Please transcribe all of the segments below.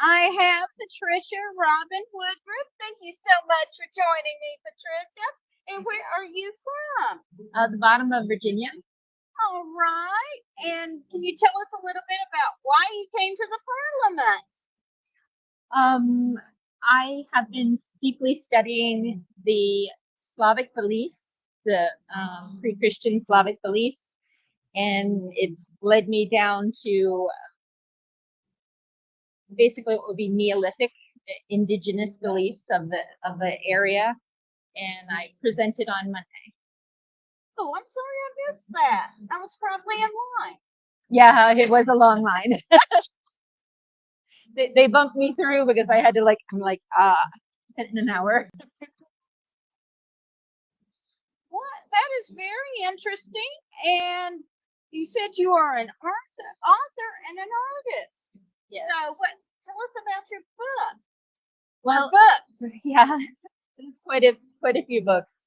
I have Patricia Robin Woodruff. Thank you so much for joining me, Patricia. And where are you from? The bottom of Virginia. All right. And can you tell us a little bit about why you came to the Parliament? I have been deeply studying the Slavic beliefs, the pre-Christian Slavic beliefs, and it's led me down to basically what would be Neolithic indigenous beliefs of the area, and I presented on Monday. Oh, I'm sorry I missed that. I was probably in line. Yeah, it was a long line. They bumped me through because I had to sit in an hour. What? That is very interesting. And you said you are an author and an artist. Yes. So what? Tell us about your book. Well, books. Yeah, there's quite a few books.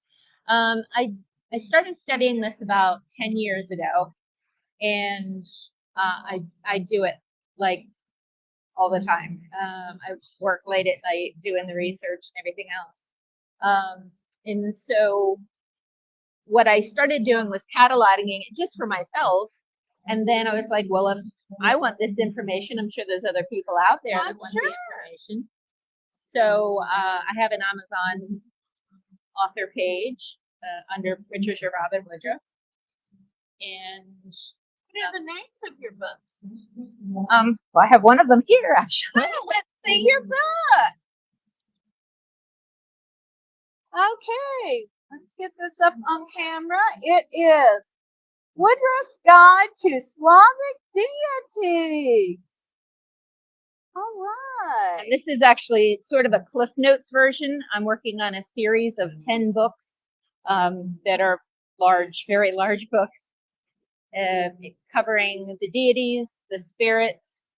I started studying this about 10 years ago, and I do it like all the time. I work late at night doing the research and everything else. And so what I started doing was cataloging it just for myself. And then I was like, well, if I want this information, I'm sure there's other people out there that want the information. So I have an Amazon author page under Patricia Robin Woodruff. And what are the names of your books? Well, I have one of them here, actually. Oh, let's see your book. Okay, let's get this up on camera. It is Woodruff's Guide to Slavic Deities. All right. And this is actually sort of a Cliff Notes version. I'm working on a series of 10 books that are large, very large books, covering the deities, the spirits,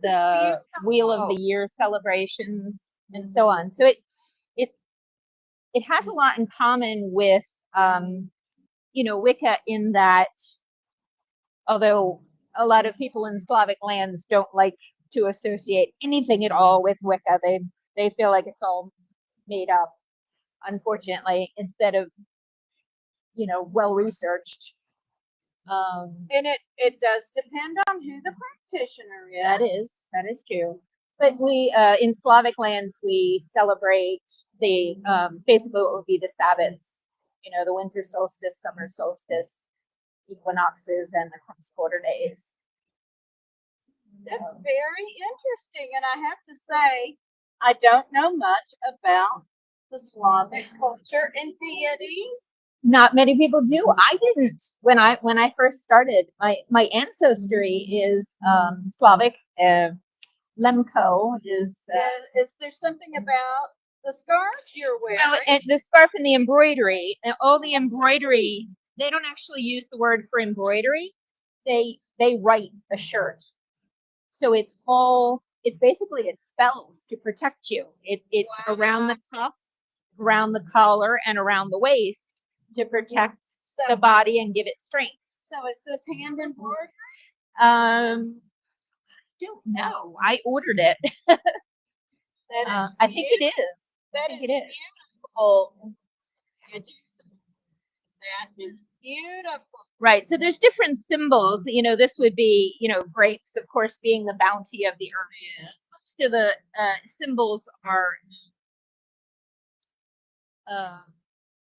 the Wheel of the Year celebrations, and so on. So it has a lot in common with Wicca, in that although a lot of people in Slavic lands don't like to associate anything at all with Wicca, they feel like it's all made up, unfortunately, instead of well researched. And it does depend on who the practitioner is. That is true. But we in Slavic lands, we celebrate the basically what would be the Sabbats, the winter solstice, summer solstice, equinoxes, and the cross quarter days. That's very interesting, and I have to say, I don't know much about the Slavic culture and deities. Not many people do. I didn't when I first started. My ancestry is Slavic. Lemko is. Is there something about the scarf you're wearing? Well, and the scarf and the embroidery, and all the embroidery. They don't actually use the word for embroidery. They write a shirt. So it's basically it spells to protect you. It's wow. Around the cuff, around the collar, and around the waist to protect the body and give it strength. So is this hand embroidery? I don't know. I ordered it. I think it is. That is beautiful. That is beautiful. Right. So there's different symbols. This would be, grapes, of course, being the bounty of the earth. Yeah. Most of the symbols are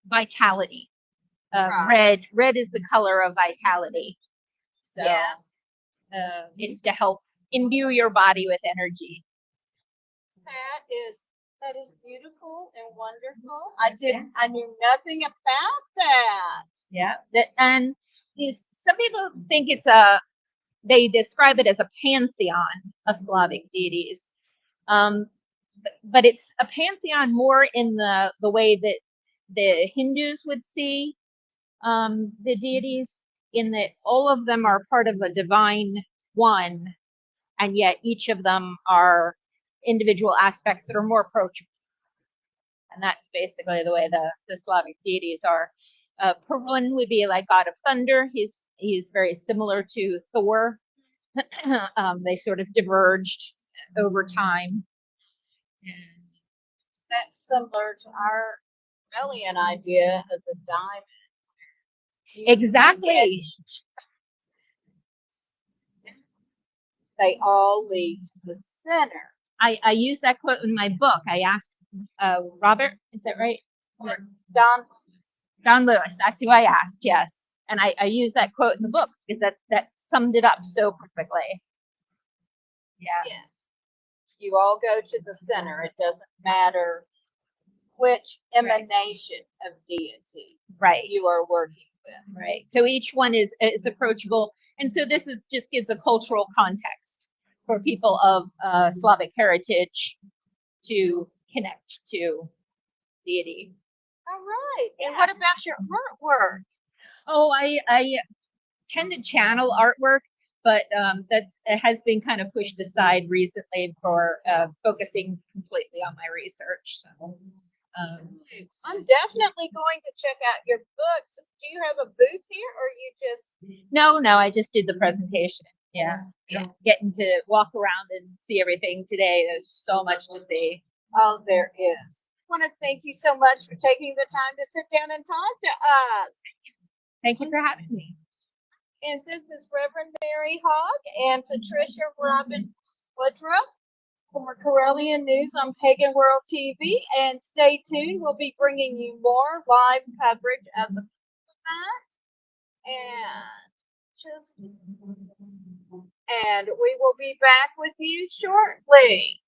vitality. Right. Red is the color of vitality. So it's to help imbue your body with energy. That is beautiful and wonderful. I knew nothing about that. Yeah. And some people think they describe it as a pantheon of Slavic deities. But it's a pantheon more in the way that the Hindus would see the deities, in that all of them are part of a divine one, and yet each of them are individual aspects that are more approachable. And that's basically the way the Slavic deities are. Perun would be like god of thunder. He's very similar to Thor. They sort of diverged over time. And That's similar to our Corellian idea of the diamond. exactly. They all lead to the center. I use that quote in my book. I asked Robert, is that right? Don Lewis, that's who I asked, yes. And I use that quote in the book because that summed it up so perfectly. Yeah. Yes. You all go to the center. It doesn't matter which emanation of deity Right. you are working with. Right. So each one is approachable. And so this is just gives a cultural context for people of Slavic heritage to connect to deity. All right. And what about your artwork? Oh, I tend to channel artwork, but it has been kind of pushed aside recently for focusing completely on my research. So I'm definitely going to check out your books. Do you have a booth here, or you just? No, I just did the presentation. Yeah. Getting to walk around and see everything today. There's so much to see. Oh, there is. I want to thank you so much for taking the time to sit down and talk to us. Thank you for having me. And this is Reverend Mary Hawk and Patricia Robin Woodruff for Corellian News on Pagan World TV. And stay tuned. We'll be bringing you more live coverage of the event. And we will be back with you shortly.